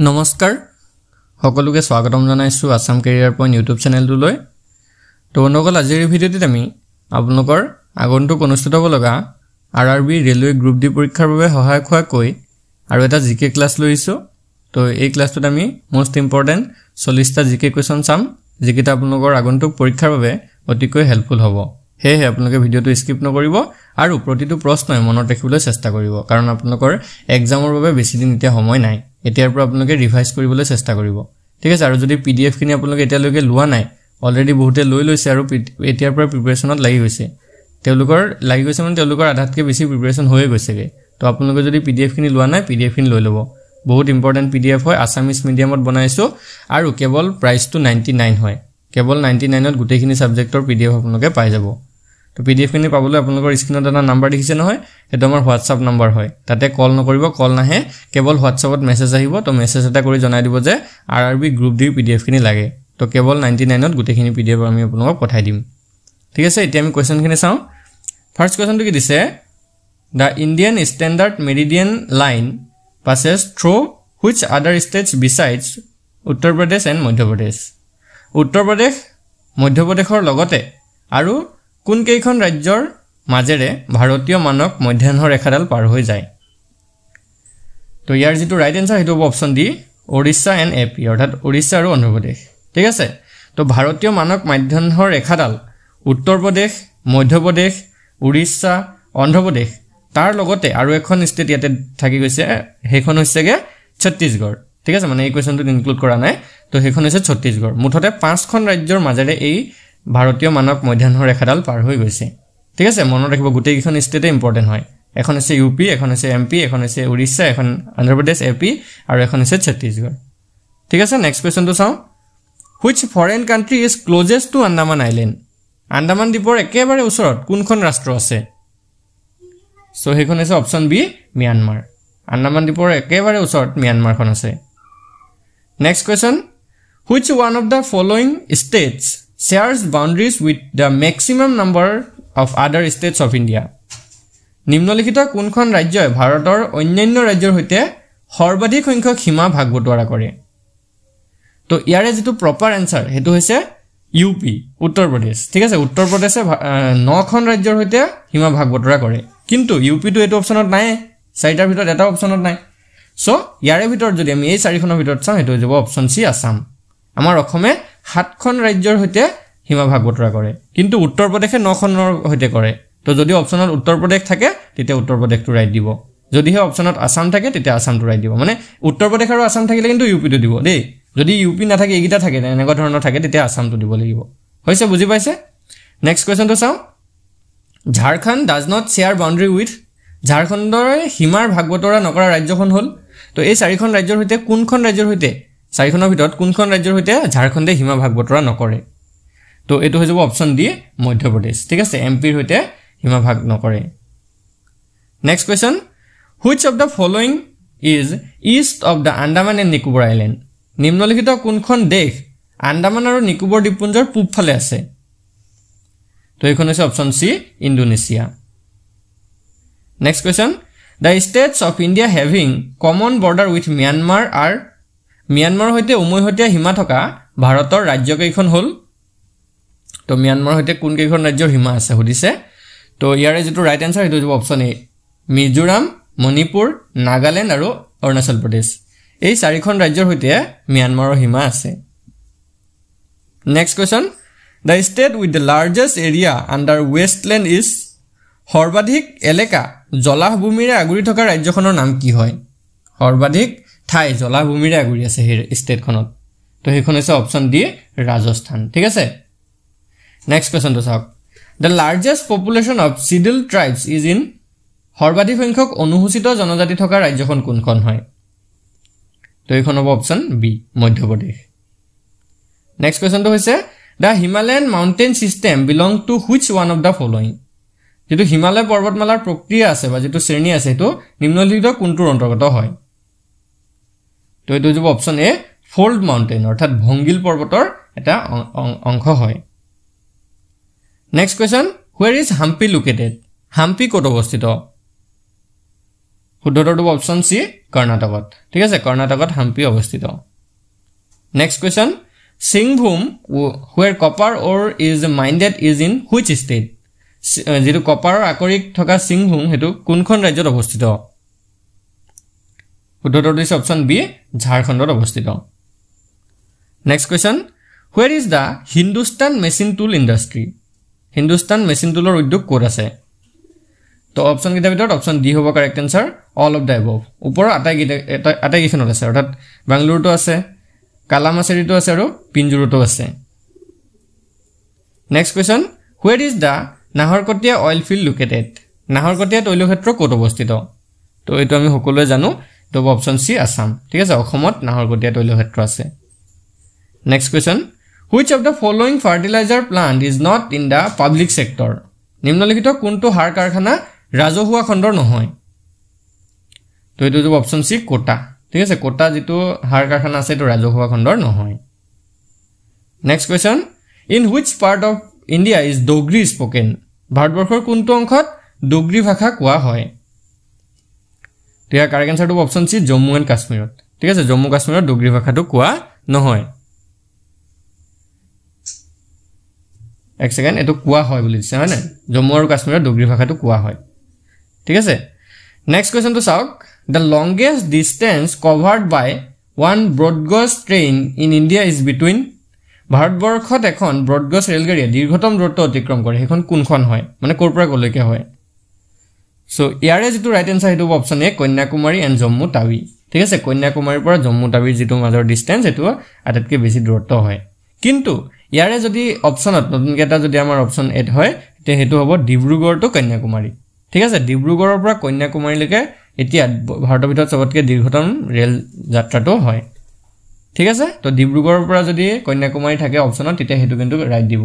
নমস্কাৰ সকলোকে স্বাগতম জনাইছো আসাম কেৰিয়াৰ পইণ্ট ইউটিউব চেনেলটোলৈ তো বন্ধুসকল আজিৰ ভিডিঅ'টিত আমি আপোনালোকৰ আগন্তুক অনুষ্ঠিত হ'ব লগা আৰআৰবি ৰেলৱে গ্ৰুপ ডি পৰীক্ষাৰ বাবে সহায়ক হোৱাকৈ আৰু এটা জিকে ক্লাছ লৈছো তো এই ক্লাছটোত আমি মোষ্ট ইম্পৰ্টেন্ট 40টা জিকে কোৱেশ্চন চাম যিকেইটা আপোনালোকৰ আগন্তুক পৰীক্ষাৰ বাবে অতিকৈ হেল্পফুল হ'ব হেহে আপোনালোকে ভিডিঅ'টো স্কিপ নকৰিব আৰু প্ৰতিটো প্ৰশ্নই মনত ৰাখিবলৈ চেষ্টা কৰিব কাৰণ আপোনালোকৰ এক্সামৰ বাবে বেছি দিন এতিয়া সময় নাই এতিয়াৰ পৰা আপোনালোকে ৰিভাইজ কৰিবলৈ চেষ্টা কৰিব ঠিক আছে আৰু যদি পিডিএফ খিনি আপোনালোকে এতিয়ালৈকে লোৱা নাই অলৰেডি বহুতে লৈ লৈছে আৰু এতিয়াৰ পৰা প্ৰিপাৰেচনত লাগি গৈছে তেওঁলোকৰ মানে তেওঁলোকৰ আধাতকৈ বেছি প্ৰিপাৰেচন হৈয়ে গৈছেগে তো আপোনালোকে যদি পিডিএফ খিনি লোৱা নাই পিডিএফ খিনি লৈ ল'ব বহুত ইম্পৰ্টেন্ট পিডিএফ হয় আসামিজ মিডিয়ামত বনাইছো আৰু কেৱল প্ৰাইসটো 99 হয় কেৱল 99ত গোটেইখিনি সাবজেক্টৰ পিডিএফ আপোনালোকে পাই যাব তো পিডিএফ খিনি পাবলৈ আপোনালোকৰ স্ক্ৰিনত এটা নাম্বাৰ দেখিছে নহয় এটা আমাৰ হোৱাটছআপ নাম্বাৰ হয় তাতে কল নকৰিব কল নাহে কেৱল হোৱাটছআপত মেছেজ আহিব তো মেছেজ এটা কৰি জনাই দিব যে আৰআৰবি গ্ৰুপ ডি পিডিএফ খিনি লাগে তো কেৱল 99ত গোটেইখিনি পিডিএফ আমি আপোনালোকক পঠাই দিম ঠিক আছে এতিয়া আমি কোৱেশ্চন খিনি চাও ফাৰ্স্ট কোৱেশ্চনটো কি দিছে The Indian Standard Meridian Line passes through which other states besides Uttar Pradesh and Madhya Pradesh? Uttar Pradesh, Madhya Pradeshৰ লগতে আৰু কোন কেইখন ৰাজ্যৰ মাজেৰে ভাৰতীয় মানক মধ্যাহ্ন ৰেখাডাল পাৰ হৈ যায় তো ইয়াৰ যেটো ৰাইট আনসাৰ হেতু option D Odisha and AP অৰ্থাৎ ওড়িশা আৰু অন্ধ্ৰ প্ৰদেশ ঠিক আছে তো ভাৰতীয় মানক মধ্যাহ্ন ৰেখাডাল উত্তৰ প্ৰদেশ মধ্য প্ৰদেশ ওড়িশা অন্ধ্ৰ প্ৰদেশ তাৰ লগতে আৰু এখন ষ্টেট ইয়াতে থাকি গৈছে হেখন হৈছেগে ছত্তীশগড় ঠিক আছে মানে এই কোৱেশ্চনটো ইনক্লুড কৰা নাই তো হেখন হৈছে ছত্তীশগড় মুঠতে 5খন ৰাজ্যৰ মাজেৰে এই ভাৰতীয় মানক মধ্যাহ্ন ৰেখাডাল পাৰ হৈ গৈছে ঠিক আছে মনত ৰাখিব গোটেইখন ষ্টেটে ইম্পৰ্টেন্ট হয় এখন হৈছে ইউপি এখন হৈছে এমপি এখন হৈছে ওড়িশা এখন অন্ধ্ৰ প্ৰদেশ এপি আৰু এখন হৈছে ছত্তীশগড় ঠিক আছে নেক্সট কোৱেশ্চনটো চাও which foreign country is closest to Andaman Island Andaman দ্বীপৰ একেবাৰে ওচৰত কোনখন ৰাষ্ট্ৰ আছে সো হেখন হৈছে অপচন বি মিয়ানমাৰ আন্দামান দ্বীপৰ একেবাৰে ওচৰত মিয়ানমাৰখন আছে next question which one of the following states shares boundaries with the maximum number of other states of India নিম্নলিখিত কোনখন ৰাজ্যই ভাৰতৰ অন্যান্য ৰাজ্যৰ সৈতে সৰ্বাধিক সংখ্যক সীমা ভাগ বটোৱাৰা কৰে তো ইয়াৰে যেটো প্ৰপাৰ আনসাৰ হেতু হৈছে ইউপি উত্তৰ প্ৰদেশ ঠিক আছে উত্তৰ প্ৰদেশে 9খন ৰাজ্যৰ সৈতে সীমা ভাগ বটোৱাৰা কৰে কিন্তু ইউপি তো এটো অপচনত নাই চাৰিটাৰ ভিতৰত এটা অপচনত নাই সো ইয়াৰে ভিতৰত যদি আমি এই চাৰিখনৰ ভিতৰত চাওঁ হেতু যাব অপচন সি আসাম আমাৰ অসমে 7খন ৰাজ্যৰ সৈতে সীমা ভাগ বটোৱাৰা কৰে কিন্তু উত্তৰ প্ৰদেশে 9খনৰ সৈতে কৰে তো যদি অপচনত উত্তৰ প্ৰদেশ থাকে তেতিয়া উত্তৰ প্ৰদেশটো ৰাইট দিব যদিহে অপচনত আসাম থাকে তেতিয়া আসামটো ৰাইট দিব মানে উত্তৰ প্ৰদেশ আৰু আসাম থাকিলে কিন্তু ইউপি তো দিব দেই যদি ইউপি না থাকে এগিটা থাকে এনেকুৱা ধৰণৰ থাকে তেতিয়া আসামটো দিব লাগিব হৈছে বুজি পাইছে নেক্সট কোৱেশ্চনটো চাও Jharkhand does not share boundary with ঝাৰখণ্ডৰ সীমাৰ ভাগ বটোৱাৰা নকৰা ৰাজ্যখন হ'ল তো এই চাৰিখন ৰাজ্যৰ সৈতে কোনখন ৰাজ্যৰ সৈতে চাৰিখনৰ ভিতৰত কোনখন ৰাজ্যৰ সৈতে ঝাৰখণ্ডে সীমা ভাগ বটোৱাৰা নকৰে তো এটো হৈ যাব অপচন ডি মধ্য প্ৰদেশ ঠিক আছে এমপিৰ সৈতে সীমা ভাগ নকৰে next question which of the following is east of the Andaman and Nicobar Island নিম্নলিখিত কোনখন দেশ আন্দামান আৰু নিকোবৰ দ্বীপপুঞ্জৰ পূব ফালে আছে তো এইখন হৈছে option C Indonesia next question the states of India having common border with Myanmar are মিয়ানমাৰৰ সৈতে উমৈহতীয়া সীমা থকা ভাৰতৰ ৰাজ্য কেইখন হ'ল তো মিয়ানমাৰৰ সৈতে কোন কেইখন ৰাজ্যৰ সীমা আছে সুধিছে তো ইয়াৰে যেটো ৰাইট আনসাৰ হেতু হ'ব অপচন এ মিজোৰাম মণিপুৰ নাগালেণ্ড আৰু অৰুণাচল প্ৰদেশ এই চাৰিখন ৰাজ্যৰ সৈতে মিয়ানমাৰৰ সীমা আছে next question the state with the largest area under westland is সৰ্বাধিক এলেকা জলাভূমিৰে আগুৰি থকা ৰাজ্যখনৰ নাম কি হয় সৰ্বাধিক ঠাই জলাভূমিৰে আগুৰি আছে এই ষ্টেটখনত তো হেখন হৈছে অপচন ডি ৰাজস্থান ঠিক আছে নেক্সট কোৱেশ্চনটো চাওক the largest population of Sidil tribes is in সৰ্বাধিক সংখ্যক অনুসূচিত জনজাতি থকা ৰাজ্যখন কোনখন হয় তো এইখন হ'ব option B Madhya Pradesh next কোৱেশ্চনটো হৈছে the Himalayan mountain system belong to which one of the following যেটো হিমালয় পৰ্বতমালাৰ প্ৰক্ৰিয়া আছে বা যেটো শ্ৰেণী আছে হেতু নিম্নলিখিত কোনটোৰ অন্তৰ্গত হয় তো এটো হ'ব অপচন এ ফল্ড মাউন্টেন অৰ্থাৎ ভংগিল পৰ্বতৰ এটা অংশ হয় next question where is Hampi located Hampi ক'ত অৱস্থিত শুদ্ধটো অপশন সি কৰ্ণাটকত ঠিক আছে কৰ্ণাটকত হাম্পি অৱস্থিত next question Singhbhum where copper ore is mined is in which state যেটো কপাৰৰ আকৰিক থকা সিংভূম হেতু কোনখন ৰাজ্যত অৱস্থিত শুদ্ধটো দিছে অপশন বি ঝাৰখণ্ডত অৱস্থিত next question where is the Hindustan machine tool industry Hindustan machine toolৰ উদ্যোগ ক'ত আছে তো অপশন কিটা ভিতৰত অপশন ডি হ'ব correct answer all of the above ওপৰৰ আটাইকেইখনত আছে অৰ্থাৎ বাংগালুৰুটো আছে কালামাছেৰিটো আছে আৰু পিঞ্জুৰুটো আছে next question where is the Naharkatiya oil field located নাহৰকটীয়া তৈলক্ষেত্ৰ ক'ত অৱস্থিত তো এটো আমি সকলোৱে জানো তো অপশন সি আসাম ঠিক আছে অসমত নাহৰকটীয়া তৈলক্ষেত্ৰ আছে next question which of the following fertilizer plant is not in the public sector নিম্নলিখিত কোনটো সাৰ কাৰখানা ৰাজহুৱা খণ্ডৰ নহয় তো এটো যে অপশন সি কোটা ঠিক আছে কোটা যেটো সাৰ কাৰখানা আছে তো ৰাজহুৱা খণ্ডৰ নহয় next question in which part of India is Dogri spoken ভাৰতবৰ্ষৰ কোনটো অংশত ডোগৰি ভাষা কোৱা হয় তেতিয়া কাৰেক্ট আনসাৰটো অপশন সি জম্মু এণ্ড কাশ্মীৰত ঠিক আছে জম্মু কাশ্মীৰত ডোগৰি ভাষাটো কোৱা নহয় এক সেকেন্ড এটো কোৱা হয় বুলি দিছে হয় না জম্মু আৰু কাশ্মীৰত ডোগৰি ভাষাটো কোৱা হয় ঠিক আছে নেক্সট কোৱেশ্চন তো চাওক the longest distance covered by one broad gauge train in India is between ভাৰতবৰ্ষত এখন ব্ৰড গজ ৰেলগাড়ীয়ে দীৰ্ঘতম দূৰত্ব অতিক্ৰম কৰে এখন কোনখন হয় মানে ক'ৰ পৰা ক'লৈকে হয় সো ইয়াৰে যেটো ৰাইট আনসাৰ হেতু option A Kanyakumari and Jammu Tawi ঠিক আছে কন্যাকুমাৰীৰ পৰা জম্মু টাৱিৰ যেটো মাজৰ ডিসটেন্স হেতু আটাইতকৈ বেছি দূৰত্ব হয় কিন্তু ইয়াৰে যদি অপশনত নতুনকৈ এটা যদি আমাৰ অপশন এড হয় তে হেতু হ'ব ডিব্ৰুগড় টু কন্যাকুমাৰী ঠিক আছে ডিব্ৰুগড়ৰ পৰা কন্যাকুমাৰীলৈকে এতিয়া ভাৰতৰ ভিতৰত সবতকৈ দীৰ্ঘতম ৰেল যাত্ৰাটো হয় ঠিক আছে তো ডিব্ৰুগড়ৰ পৰা যদি কন্যাকুমাৰী থাকে অপশনত তেতিয়া হেতু কিন্তু ৰাইট দিব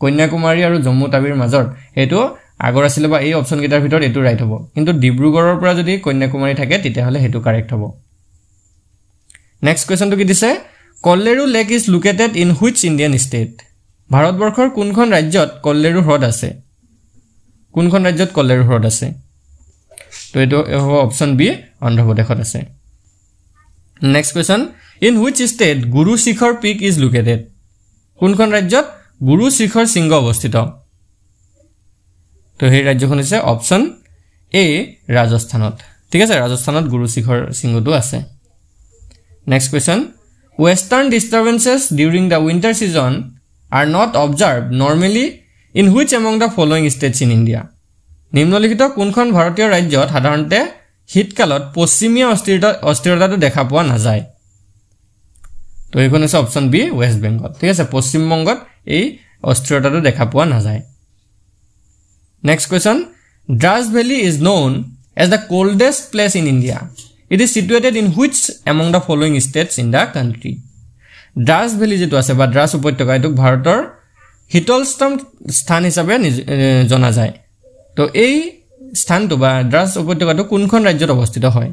কন্যাকুমাৰী আৰু জম্মু টাৱিৰ মাজৰ হেতু আগৰ আছিল বা এই অপশন কেইটাৰ ভিতৰত এটো ৰাইট হ'ব কিন্তু ডিব্ৰুগড়ৰ পৰা যদি কন্যাকুমাৰী থাকে তেতিয়া হলে হেতু কাৰেক্ট হ'ব নেক্সট কোৱেশ্চনটো কি দিছে Kolleru lake is located in which Indian state ভাৰতবৰ্ষৰ কোনখন ৰাজ্যত কল্লেৰু হ্ৰদ আছে কোনখন ৰাজ্যত কল্লেৰু হ্ৰদ আছে তো এটো হ'ব অপশন বি অন্ধ্ৰ প্ৰদেশত আছে next question in which state Guru Shikhar peak is located কোনখন ৰাজ্যত গুৰু শিখৰ শৃংগ অৱস্থিত তো এই ৰাজ্যখন আছে অপশন এ ৰাজস্থানত ঠিক আছে ৰাজস্থানত গুৰু শিখৰ শৃংগটো আছে next question western disturbances during the winter season are not observed normally in which among the following states in India নিম্নলিখিত কোনখন ভাৰতীয় ৰাজ্যত সাধাৰণতে শীতকালত পশ্চিমীয়া অস্থিৰতাটো দেখা পোৱা নাযায় তো এইখন আছে অপশন বি ওয়েস্ট বেঙ্গল ঠিক আছে পশ্চিম বংগত এই অস্থিৰতাটো দেখা পোৱা নাযায় next question Dras Valley is known as the coldest place in India it is situated in which among the following states in the country Dras Valley যেটো আছে বা Dras উপত্যকা এটো ভাৰতৰ শীতলতম স্থান হিচাপে জনা যায় তো এই স্থানটো বা Dras উপত্যকাটো কোনখন ৰাজ্যত অৱস্থিত হয়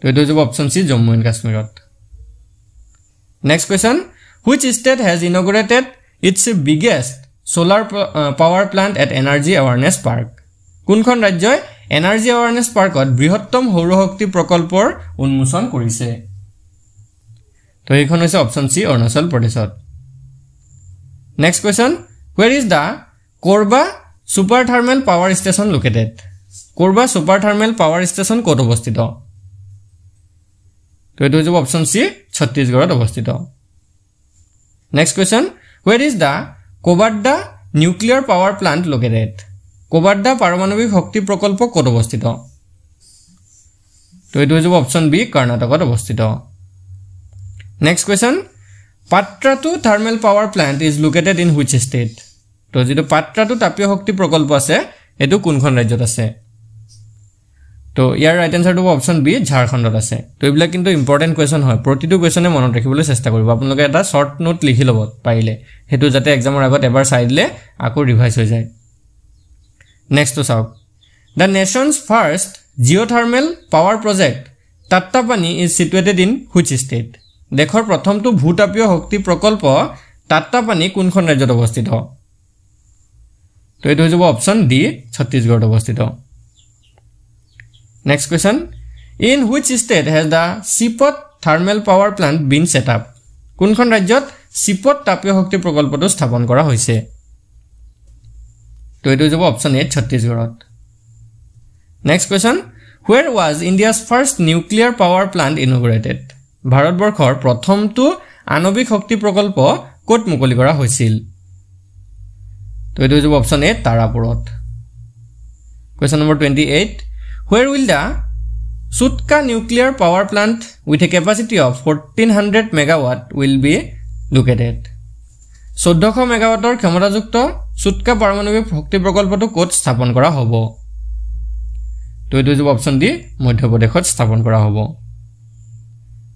তো এটো হ'ব অপশন সি জম্মু এণ্ড কাশ্মীৰত Next question which state has inaugurated its biggest solar power plant at Energy Awareness Park কোনখন ৰাজ্যই Energy Awareness Parkত বৃহত্তম সৌৰ শক্তি প্ৰকল্পৰ উন্মোচন কৰিছে তো এইখন হৈছে অপশন সি অৰুণাচল প্ৰদেশত Next question where is the Korba super thermal power station located Korba super thermal power station ক'ত অৱস্থিত তো এটো হ'ব অপশন সি ছত্তীশগড়ত অৱস্থিত next question where is the Kobadda nuclear power plant located Kobadda পাৰমাণৱিক শক্তি প্ৰকল্প ক'ত অৱস্থিত তো এটো হ'ব অপশন বি কৰ্ণাটকত অৱস্থিত next question Patratu thermal power plant is located in which state তো যেটো Patratu তাপীয় শক্তি প্ৰকল্প আছে এটো কোনখন ৰাজ্যত আছে তো ইয়াৰ ৰাইট আনসাৰটো অপশন বি ঝাৰখণ্ডত আছে তো এইবিলাক কিন্তু ইম্পৰ্টেন্ট কোৱেশ্চন হয় প্ৰতিটো কোৱেশ্চনে মনত ৰাখিবলৈ চেষ্টা কৰিব আপোনালোকে এটা শৰ্ট নোট লিখি ল'ব পাৰিলে হেতু যাতে এক্সামৰ আগত এবাৰ চাই দিলে আকৌ ৰিভাইজ হৈ যায় নেক্সট তো চাওক the nation's first geothermal power project Tattapani is situated in which state দেশৰ প্ৰথমটো ভূতাপীয় শক্তি প্ৰকল্প Tattapani কোনখন ৰাজ্যত অৱস্থিত তো এটো হ'ব অপশন ডি ছত্তীশগড়ত অৱস্থিত Next question. In which state has the Sipot thermal power plant been set up? কোনখন ৰাজ্যত Sipot তাপীয় শক্তি প্ৰকল্পটো স্থাপন কৰা হৈছে? তো এটো যাব অপচন এ ছত্তীশগড়ত। Next question. Where was India's first nuclear power plant inaugurated? ভাৰতবৰ্ষৰ প্ৰথমটো আণৱিক শক্তি প্ৰকল্প ক'ত মুকলি কৰা হৈছিল? তো এটো যাব option A তাৰাপুৰত। Question number 28. Where will the Sutka nuclear power plant with a capacity of 1400 megawatt will be located? 1400 মেগাৱাটৰ ক্ষমতাযুক্ত সুটকা পাৰমাণৱিক শক্তি প্ৰকল্পটো ক'ত স্থাপন কৰা হ'ব? তো এটো যাব অপচন ডি মধ্যপ্ৰদেশত স্থাপন কৰা হ'ব।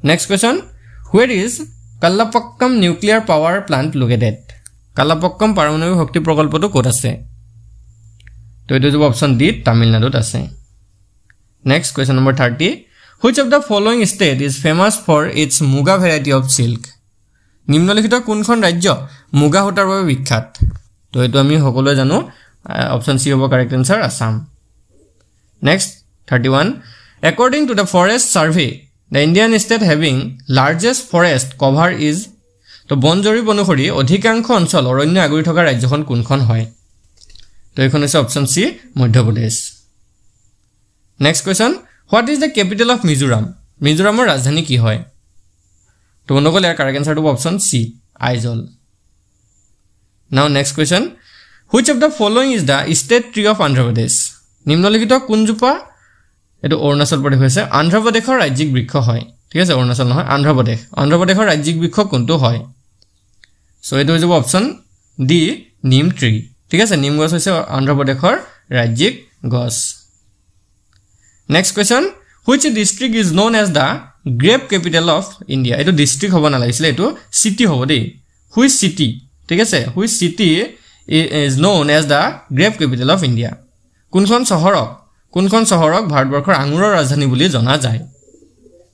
Next question. Where is Kallapakkam nuclear power plant located? Kallapakkam পাৰমাণৱিক শক্তি প্ৰকল্পটো ক'ত আছে? তো এটো যাব অপচন ডি তামিলনাডুত আছে। Next question number 30. Which of the following state is famous for its muga variety of silk? নিম্নলিখিত কোনখন ৰাজ্য মুগা সূতাৰ বাবে বিখ্যাত? তো এটো আমি সকলোৱে জানো অপচন সি হ'ব correct answer Assam. Next 31. According to the forest survey, the Indian state having largest forest cover is তো বন জৰীপ অনুসৰি অধিকাংশ অঞ্চল অৰণ্য আগুৰি থকা ৰাজ্যখন কোনখন হয়? তো এখন আছে option C Madhya Pradesh. Next question. What is the capital of Mizoram? মিজোৰামৰ ৰাজধানী কি হয়? তো বন্ধুসকল ইয়াৰ কাৰেক্ট আনসাৰটো option C Aizawl. Now next question. Which of the following is the state tree of Andhra Pradesh? নিম্নলিখিত কোনজোপা এটো অৰুণাচল প্ৰদেশ হৈছে আন্ধ্ৰ প্ৰদেশৰ ৰাজ্যিক বৃক্ষ হয়। ঠিক আছে অৰুণাচল নহয় আন্ধ্ৰ প্ৰদেশৰ ৰাজ্যিক বৃক্ষ কোনটো হয়? সো এটো হৈ যাব অপচন ডি নিম ট্ৰি। ঠিক আছে নিম গছ হৈছে আন্ধ্ৰ প্ৰদেশৰ ৰাজ্যিক গছ। Next question. Which district is known as the grape capital of India? এটো district হ'ব না লাগিছিল এটো city হ'ব দেই। Which city? ঠিক আছে which city is known as the grape capital of India? কোনখন চহৰক ভাৰতবৰ্ষৰ আঙুৰৰ ৰাজধানী বুলি জনা যায়?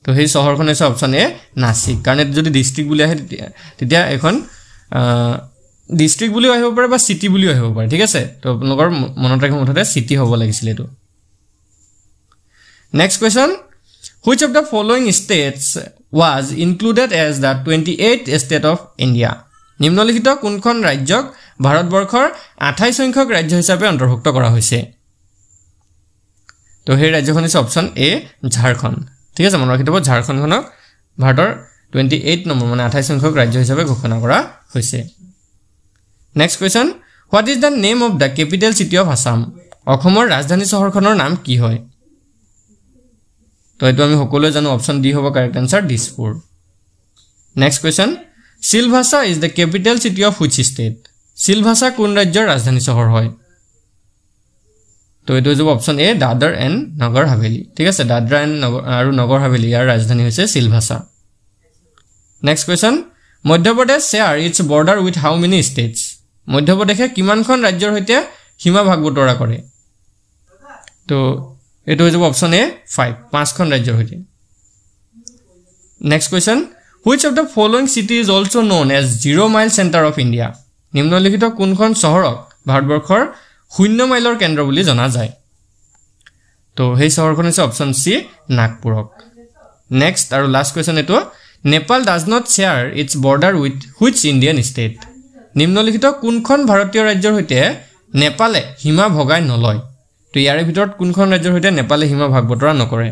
তো সেই চহৰখন আছে অপচন এ নাসিক। কাৰণ এটো যদি district বুলি আহে তেতিয়া এখন district বুলি আহিব পাৰে বা city বুলি আহিব পাৰে। ঠিক আছে তো আপোনালোকৰ মনত ৰাখিব মুঠতে city হ'ব লাগিছিল এটো। Next question. Which of the following states was included as the 28th state of India? নিম্নলিখিত কোনখন ৰাজ্যক ভাৰতবৰ্ষৰ 28 সংখ্যক ৰাজ্য হিচাপে অন্তৰ্ভুক্ত কৰা হৈছে? তো সেই ৰাজ্যখন আছে অপচন এ ঝাৰখণ্ড। ঠিক আছে মনত ৰাখি থব ঝাৰখণ্ডখনক ভাৰতৰ 28 নম্বৰ মানে 28 সংখ্যক ৰাজ্য হিচাপে ঘোষণা কৰা হৈছে। Next question. What is the name of the capital city of Assam? অসমৰ ৰাজধানী চহৰখনৰ নাম কি হয়? তো এটো আমি সকলোৱে জানো অপচন ডি হ'ব correct answer Dispur. Next question. Silvassa is the capital city of which state? Silvassa কোন ৰাজ্যৰ ৰাজধানী চহৰ হয়? তো এটো হ'ব option A Dadar and Nagar Haveli. ঠিক আছে দাদৰা এণ্ড আৰু নগৰ হাভেলি ইয়াৰ ৰাজধানী হৈছে Silvassa. Next question. Madhya Pradesh share its border with how many states? মধ্যপ্ৰদেশে কিমানখন ৰাজ্যৰ সৈতে সীমা ভাগ বতৰা কৰে? তো এটো হৈ যাব অপচন এ 5খন ৰাজ্যৰ সৈতে। Next question. Which of the following city is also known as 0 mile center of India? নিম্নলিখিত কোনখন চহৰক ভাৰতবৰ্ষৰ 0 মাইলৰ কেন্দ্ৰ বুলি জনা যায়? তো সেই চহৰখন আছে অপচন সি নাগপুৰক। Next আৰু লাষ্ট কোৱেশ্চন এটো Nepal does not share its border with which Indian state? নিম্নলিখিত কোনখন ভাৰতীয় ৰাজ্যৰ সৈতে নেপালে সীমা ভগাই নলয়? তো ইয়াৰে ভিতৰত কোনখন ৰাজ্যৰ সৈতে নেপালে সীমা ভাগ বতৰা নকৰে?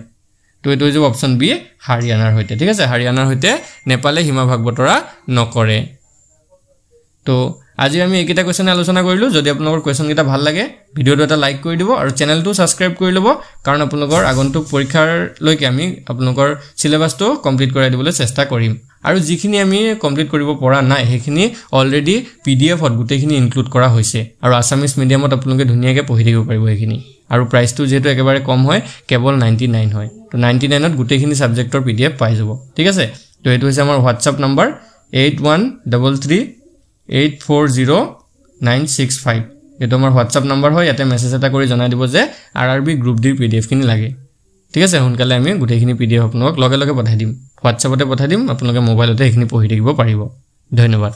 তো এটো হৈ যাব অপচন বি হাৰিয়ানাৰ সৈতে। ঠিক আছে হাৰিয়ানাৰ সৈতে নেপালে সীমা ভাগ বতৰা নকৰে। তো আজি আমি এইকেইটা কোৱেশ্চন আলোচনা কৰিলো। যদি আপোনালোকৰ কোৱেশ্চন কেইটা ভাল লাগে ভিডিওটো এটা লাইক কৰি দিব আৰু চেনেলটো সাবস্ক্ৰাইব কৰি ল'ব কাৰণ আপোনালোকৰ আগন্তুক পৰীক্ষাৰ লৈকে আমি আপোনালোকৰ সিলেবাসটো কমপ্লিট কৰাই দিবলৈ চেষ্টা কৰিম। আৰু যিখিনি আমি কমপ্লিট কৰিব পৰা নাই সেইখিনি অলৰেডি পিডিএফত গোটেইখিনি ইনক্লুড কৰা হৈছে আৰু আসামিজ মিডিয়ামত আপোনালোকে ধুনীয়াকৈ পঢ়ি থাকিব পাৰিব এইখিনি। আৰু প্ৰাইচটো যেহেতু একেবাৰে কম হয় কেৱল 99 হয়। তো 99ত গোটেইখিনি সাবজেক্টৰ পিডিএফ পাই যাব। ঠিক আছে তো এইটো হৈছে আমাৰ হোৱাটছআপ নম্বৰ 8133840965। এইটো আমাৰ হোৱাটছআপ নম্বৰ হয়। ইয়াতে মেছেজ এটা কৰি জনাই দিব যে আৰআৰবি গ্ৰুপ ডিৰ পিডিএফখিনি লাগে। ঠিক আছে সোনকালে আমি গোটেইখিনি পিডিএফ আপোনালোকক লগে লগে পঠাই দিম। হোৱাটছআপতে পঠাই দিম আপোনালোকে মোবাইলতে এইখিনি পঢ়ি থাকিব পাৰিব। ধন্যবাদ।